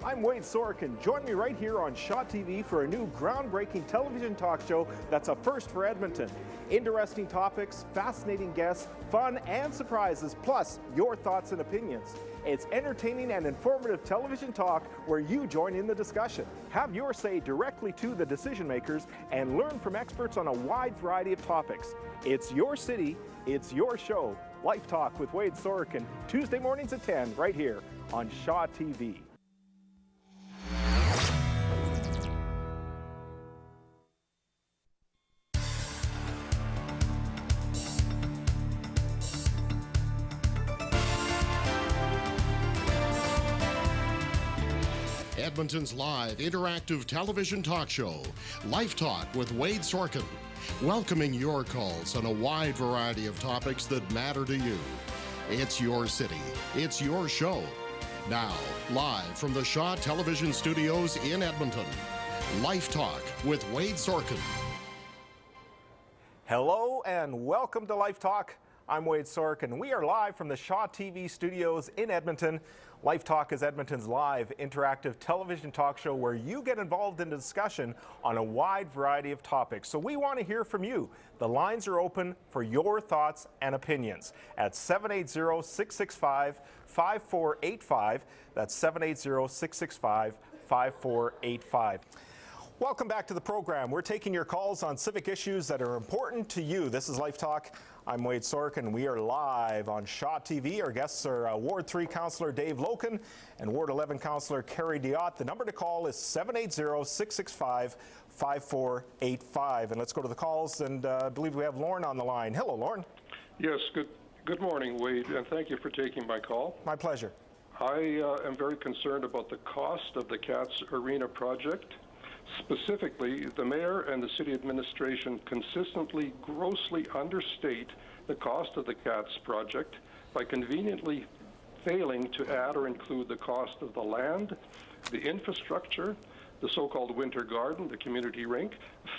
I'm Wade Sorochan. Join me right here on Shaw TV for a new groundbreaking television talk show that's a first for Edmonton. Interesting topics, fascinating guests, fun and surprises, plus your thoughts and opinions. It's entertaining and informative television talk where you join in the discussion. Have your say directly to the decision makers and learn from experts on a wide variety of topics. It's your city, it's your show. Life Talk with Wade Sorochan, Tuesday mornings at 10 right here on Shaw TV. Edmonton's live interactive television talk show, Life Talk with Wade Sorochan, welcoming your calls on a wide variety of topics that matter to you. It's your city, it's your show. Now, live from the Shaw Television Studios in Edmonton, Life Talk with Wade Sorochan. Hello and welcome to Life Talk. I'm Wade Sorochan. We are live from the Shaw TV studios in Edmonton. Life Talk is Edmonton's live interactive television talk show where you get involved in a discussion on a wide variety of topics. So we want to hear from you. The lines are open for your thoughts and opinions at 780-665-5485. That's 780-665-5485. Welcome back to the program. We're taking your calls on civic issues that are important to you. This is Life Talk. I'm Wade Sorochan. We are live on Shaw TV. Our guests are Ward 3 Councillor Dave Loken and Ward 11 Councillor Kerry Diot. The number to call is 780-665-5485. And let's go to the calls, and I believe we have Lauren on the line. Hello, Lauren. Yes, good morning, Wade, and thank you for taking my call. My pleasure. I am very concerned about the cost of the Cats Arena project. Specifically, the mayor and the city administration consistently grossly understate the cost of the Cats project by conveniently failing to add or include the cost of the land, the infrastructure, the so-called winter garden, the community rink,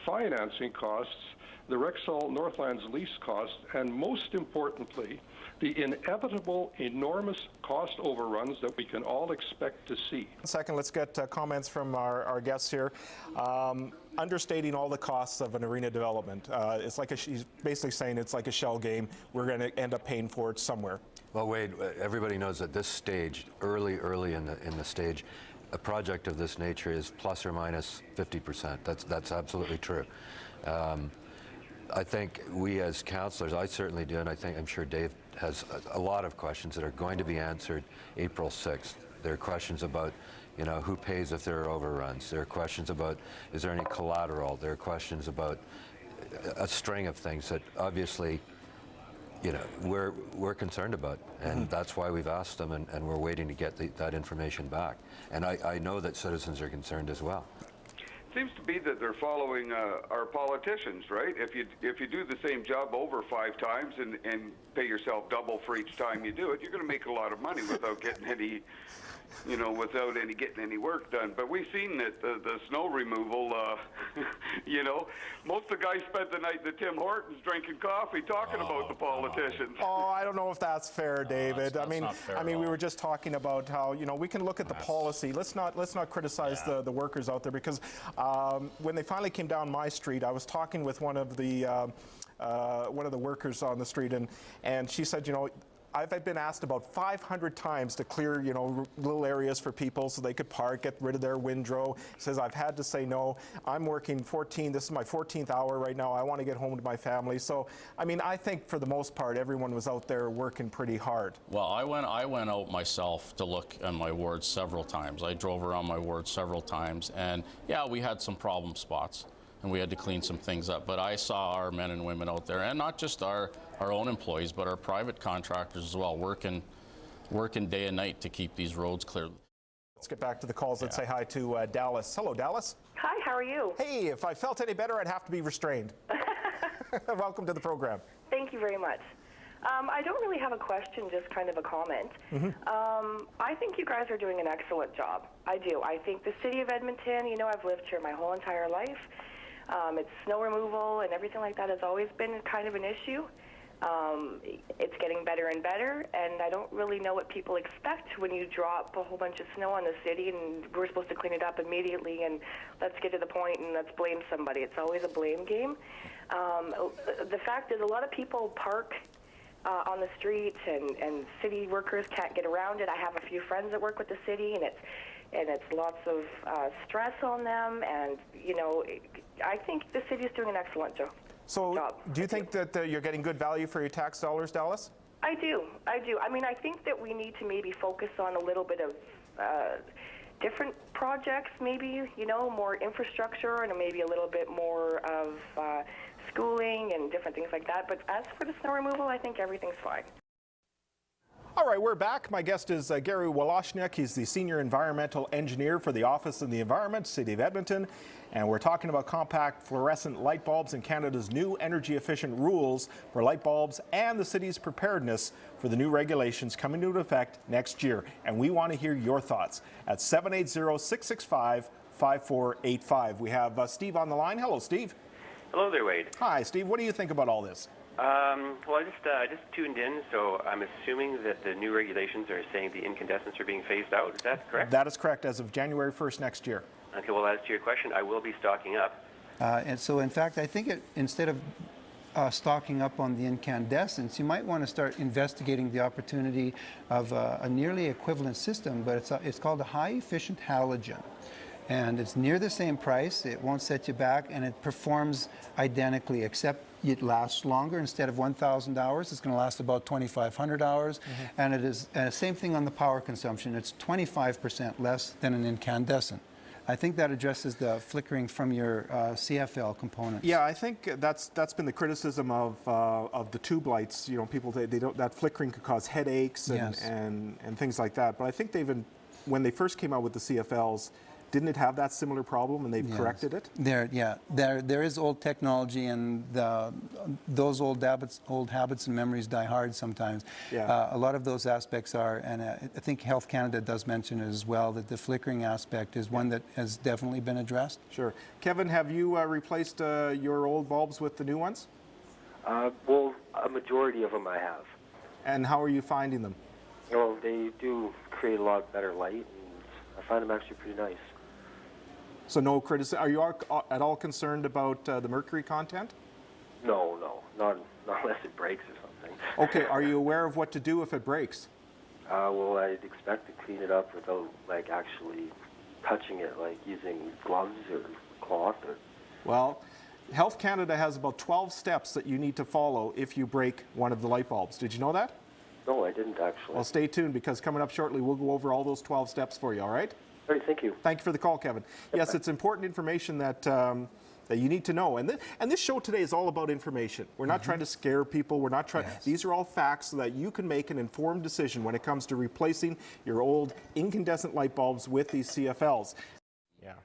financing costs, the Rexall Northlands lease costs, and most importantly, the inevitable enormous cost overruns that we can all expect to see. Second, let's get comments from our guests here. Understating all the costs of an arena development. It's like she's basically saying it's like a shell game. We're going to end up paying for it somewhere. Well, Wade, everybody knows at this stage, early in the stage, a project of this nature is plus or minus 50%. That's absolutely true. I think we as councillors, I certainly do, and I'm sure Dave has a lot of questions that are going to be answered April 6th. There are questions about, you know, who pays if there are overruns. There are questions about, is there any collateral? There are questions about a string of things that obviously, you know, we're concerned about, and that's why we've asked them, and we're waiting to get that information back. And I know that citizens are concerned as well. Seems to be that they're following our politicians, right? If you do the same job over 5 times and pay yourself double for each time you do it, you're going to make a lot of money without getting any, you know, getting any work done. But we've seen that the snow removal, you know, most of the guys spent the night at Tim Hortons drinking coffee talking about the politicians. Oh, I don't know if that's fair, David. I mean, we were just talking about how, you know, we can look at the policy. Let's not criticize the workers out there, because when they finally came down my street, I was talking with one of the workers on the street, and she said, you know, I've been asked about 500 times to clear, you know, little areas for people so they could park, get rid of their windrow. Says I've had to say no. I'm working this is my 14th hour right now. I want to get home to my family. So, I mean, I think for the most part, everyone was out there working pretty hard. Well, I went out myself to look at my ward several times. I drove around my ward several times, and yeah, we had some problem spots, and we had to clean some things up. But I saw our men and women out there, and not just our own employees, but our private contractors as well, working day and night to keep these roads clear. Let's get back to the calls. Let's say hi to Dallas. Hello, Dallas. Hi, how are you? Hey, if I felt any better, I'd have to be restrained. Welcome to the program. Thank you very much. I don't really have a question, just kind of a comment. I think you guys are doing an excellent job. I do. I think the city of Edmonton, you know, I've lived here my whole entire life. It's snow removal and everything like that has always been kind of an issue. It's getting better and better, and I don't really know what people expect when you drop a whole bunch of snow on the city and we're supposed to clean it up immediately and let's get to the point and let's blame somebody. It's always a blame game. The fact is a lot of people park on the streets, and city workers can't get around it. I have a few friends that work with the city, and it's lots of stress on them, and I think the city is doing an excellent job. So do you think that you're getting good value for your tax dollars, Dallas? I do. I mean, I think that we need to maybe focus on a little bit of different projects, maybe, more infrastructure and maybe a little bit more of schooling and different things like that. But as for the snow removal, I think everything's fine. All right, we're back. My guest is Gary Woloshnik. He's the Senior Environmental Engineer for the Office of the Environment, City of Edmonton. And we're talking about compact fluorescent light bulbs and Canada's new energy-efficient rules for light bulbs and the city's preparedness for the new regulations coming into effect next year. And we want to hear your thoughts at 780-665-5485. We have Steve on the line. Hello, Steve. Hello there, Wade. Hi, Steve. What do you think about all this? Well, I just tuned in, so I'm assuming that the new regulations are saying the incandescents are being phased out. Is that correct? That is correct, as of January 1st next year. Okay, well, as to your question, I will be stocking up. And so, in fact, I think instead of stocking up on the incandescents, you might want to start investigating the opportunity of a nearly equivalent system, but it's called a high-efficient halogen. And it's near the same price, it won't set you back, and it performs identically, except it lasts longer. Instead of 1,000 hours, it's going to last about 2,500 hours. And it is same thing on the power consumption. It's 25% less than an incandescent. I think that addresses the flickering from your CFL components. Yeah, I think that's been the criticism of the tube lights. People they don't, that flickering could cause headaches and things like that. But I think when they first came out with the CFLs, didn't it have that similar problem, and they've corrected it? There is old technology, and those old habits and memories die hard sometimes. A lot of those aspects are, and I think Health Canada does mention it as well, that the flickering aspect is one that has definitely been addressed. Sure. Kevin, have you replaced your old bulbs with the new ones? Well, a majority of them I have. And how are you finding them? Well, they do create a lot better light, and I find them actually pretty nice. So no criticism. Are you at all concerned about the mercury content? No, not unless it breaks or something. Okay, are you aware of what to do if it breaks? Well, I'd expect to clean it up without actually touching it, like using gloves or cloth. Well, Health Canada has about 12 steps that you need to follow if you break one of the light bulbs. Did you know that? No, I didn't actually. Well, stay tuned, because coming up shortly, we'll go over all those 12 steps for you, all right? All right, thank you. Thank you for the call, Kevin. Yes, it's important information that that you need to know. And this show today is all about information. We're not trying to scare people. We're not trying. These are all facts so that you can make an informed decision when it comes to replacing your old incandescent light bulbs with these CFLs. Yeah.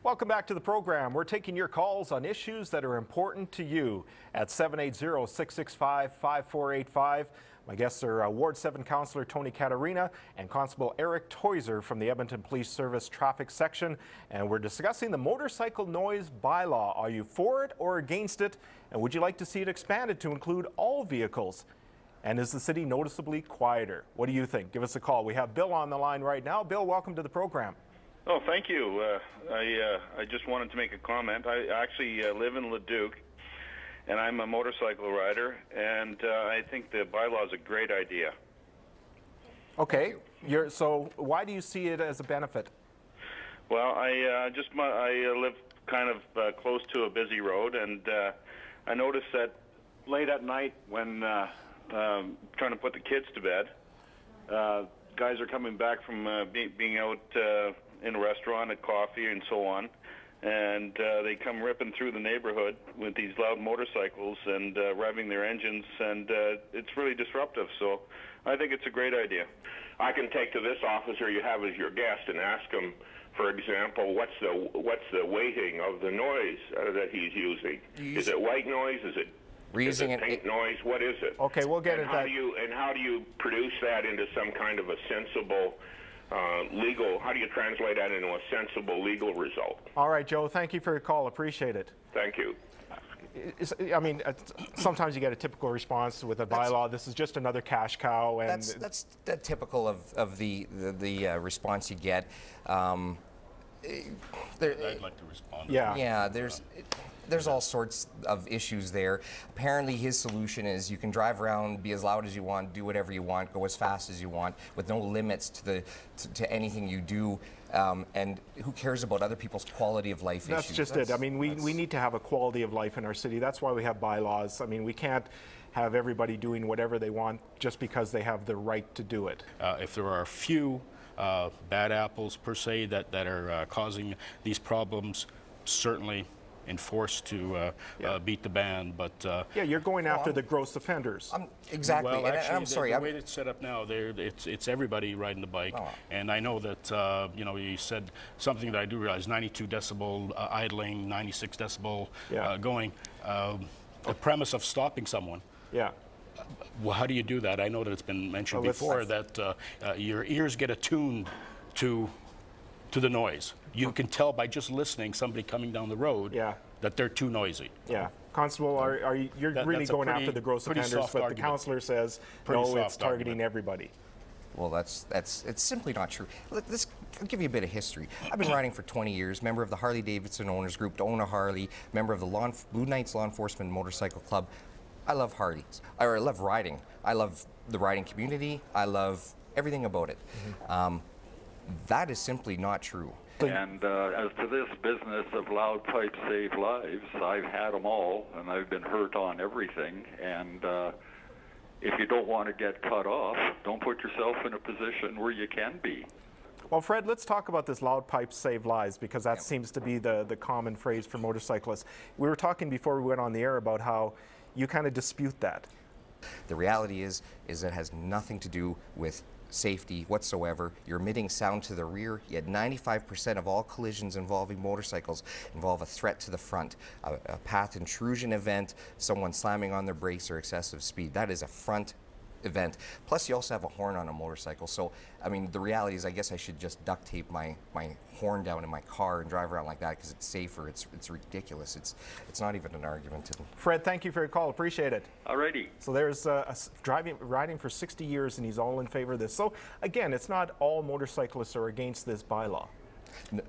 Welcome back to the program. We're taking your calls on issues that are important to you at 780-665-5485. My guests are Ward 7 Councillor Tony Catarina and Constable Eric Toiser from the Edmonton Police Service Traffic Section. And we're discussing the motorcycle noise bylaw. Are you for it or against it? And would you like to see it expanded to include all vehicles? And is the city noticeably quieter? What do you think? Give us a call. We have Bill on the line right now. Bill, welcome to the program. Oh, thank you. I just wanted to make a comment. I actually live in Leduc, and I'm a motorcycle rider, and I think the bylaw is a great idea. Okay. So why do you see it as a benefit? Well, I live kind of close to a busy road, and I noticed that late at night when trying to put the kids to bed, guys are coming back from being out in a restaurant at coffee and so on, and they come ripping through the neighborhood with these loud motorcycles and revving their engines, and it's really disruptive. So I think it's a great idea. I can take to this officer you have as your guest and ask him, for example, what's the weighting of the noise that he's using? Is it white noise? Is it paint noise? What is it? Okay, we'll get it. How do you produce that into some kind of a sensible legal? How do you translate that into a sensible legal result? All right, Joe. Thank you for your call. Appreciate it. Thank you. I mean, sometimes you get a typical response with a bylaw. This is just another cash cow, and that's typical of the response you get. I'd like to respond. Yeah, there's all sorts of issues there. Apparently his solution is you can drive around, be as loud as you want, do whatever you want, go as fast as you want, with no limits to anything you do. And who cares about other people's quality of life issues? That's just it. I mean, we need to have a quality of life in our city. That's why we have bylaws. I mean, we can't have everybody doing whatever they want just because they have the right to do it. If there are a few bad apples, per se, that are causing these problems, certainly enforced to beat the ban, but yeah, you're going after the gross offenders. Exactly. Well, actually, I'm sorry. The way it's set up now, it's everybody riding the bike, and I know that you know, you said something that I do realize: 92 decibel idling, 96 decibel going. The premise of stopping someone. Yeah. Well, how do you do that? I know that it's been mentioned before that your ears get attuned to the noise. You can tell by just listening somebody coming down the road that they're too noisy. Yeah. Constable, you're really going after the gross offenders, but the councillor says, no, it's targeting everybody. Well, it's simply not true. I'll give you a bit of history. I've been riding for 20 years, member of the Harley-Davidson Owners Group, to own a Harley, member of the Blue Knights Law Enforcement Motorcycle Club. I love Harleys. I love riding. I love the riding community. I love everything about it. That is simply not true. And as to this business of loud pipes save lives, I've had them all, and I've been hurt on everything. And if you don't want to get cut off, don't put yourself in a position where you can be. Well, Fred, let's talk about this loud pipes save lives, because that seems to be the common phrase for motorcyclists. We were talking before we went on the air about how you kind of dispute that. The reality is it has nothing to do with safety whatsoever. You're emitting sound to the rear, yet 95% of all collisions involving motorcycles involve a threat to the front, a path intrusion event, someone slamming on their brakes or excessive speed. That is a front event. Plus, you also have a horn on a motorcycle. So, I mean, the reality is I guess I should just duct tape my horn down in my car and drive around like that because it's safer. It's ridiculous. It's not even an argument. Fred, thank you for your call. Appreciate it. Alrighty. So there's riding for 60 years, and he's all in favor of this. So, again, it's not all motorcyclists are against this bylaw.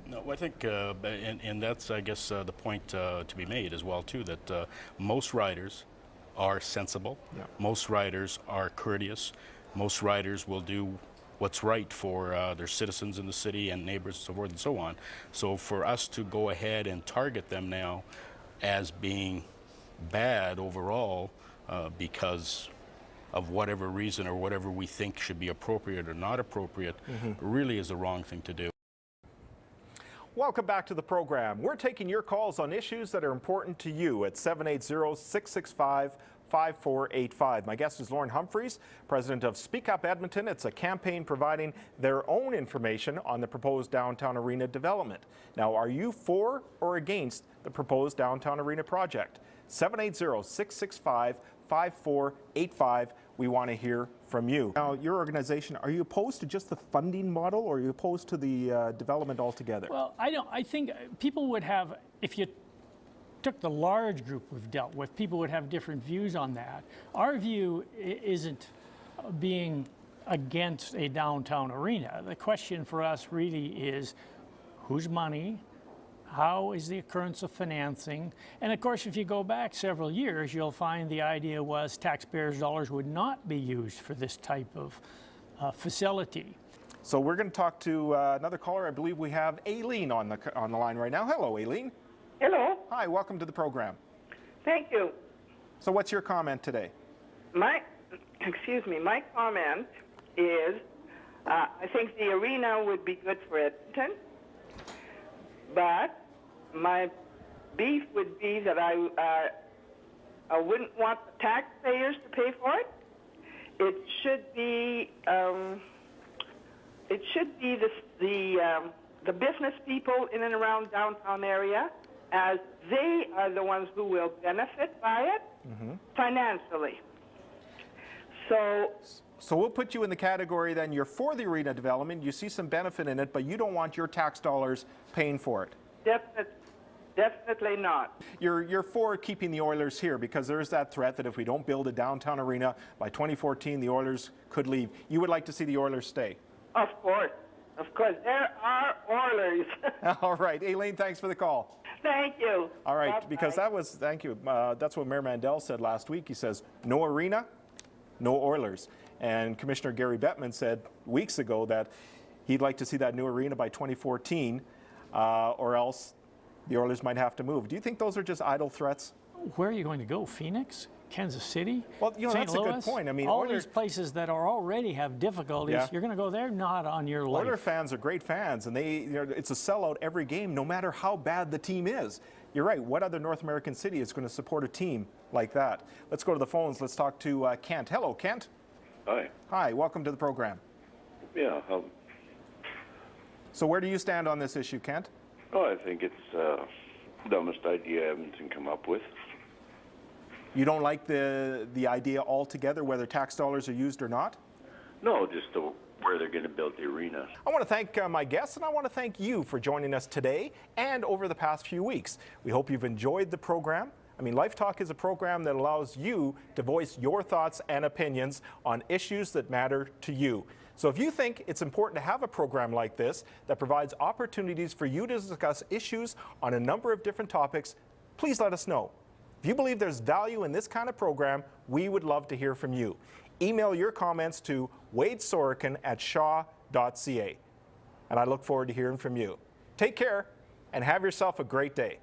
No, I think, and that's, I guess, the point to be made as well, too, that most riders are sensible. Most riders are courteous. Most riders will do what's right for their citizens in the city and neighbors and so forth and so on. So for us to go ahead and target them now as being bad overall because of whatever reason or whatever we think should be appropriate or not appropriate really is the wrong thing to do. Welcome back to the program. We're taking your calls on issues that are important to you at 780-665-5485. My guest is Lauren Humphreys, president of Speak Up Edmonton. It's a campaign providing their own information on the proposed downtown arena development. Now, are you for or against the proposed downtown arena project? 780-665-5485. We want to hear from you. Now, your organization, are you opposed to just the funding model, or are you opposed to the development altogether? Well, I think people would have, if you took the large group we've dealt with, people would have different views on that. Our view isn't being against a downtown arena. The question for us really is whose money, how is the occurrence of financing? And of course, if you go back several years, you'll find the idea was taxpayers' dollars would not be used for this type of facility. So we're going to talk to another caller. I believe we have Aileen on the line right now. Hello, Aileen. Hello. Hi, welcome to the program. Thank you. So what's your comment today? My comment is I think the arena would be good for Edmonton, but my beef would be that I wouldn't want the taxpayers to pay for it. It should be the business people in and around downtown area, as they are the ones who will benefit by it financially. So we'll put you in the category then, you're for the arena development, you see some benefit in it, but you don't want your tax dollars paying for it. Definitely not. You're for keeping the Oilers here because there is that threat that if we don't build a downtown arena by 2014, the Oilers could leave. You would like to see the Oilers stay? Of course. Of course. There are Oilers. All right. Aileen, thanks for the call. Thank you. All right, Bye-bye. because thank you. That's what Mayor Mandel said last week. He says, no arena, no Oilers. And Commissioner Gary Bettman said weeks ago that he'd like to see that new arena by 2014, or else the Oilers might have to move. Do you think those are just idle threats? Where are you going to go? Phoenix? Kansas City? Well, St. that's Louis? a good point. I mean, all these places that are already have difficulties, you're going to go there? Not on your life. Oiler fans are great fans, and it's a sellout every game, no matter how bad the team is. You're right. What other North American city is going to support a team like that? Let's go to the phones. Let's talk to Kent. Hello, Kent. Hi. Hi. Welcome to the program. Yeah. So where do you stand on this issue, Kent? Oh, I think it's the dumbest idea Edmonton come up with. You don't like the idea altogether, whether tax dollars are used or not? No, just where they're going to build the arena. I want to thank my guests, and I want to thank you for joining us today and over the past few weeks. We hope you've enjoyed the program. I mean, Life Talk is a program that allows you to voice your thoughts and opinions on issues that matter to you. So if you think it's important to have a program like this that provides opportunities for you to discuss issues on a number of different topics, please let us know. If you believe there's value in this kind of program, we would love to hear from you. Email your comments to wadesorokin@shaw.ca. And I look forward to hearing from you. Take care and have yourself a great day.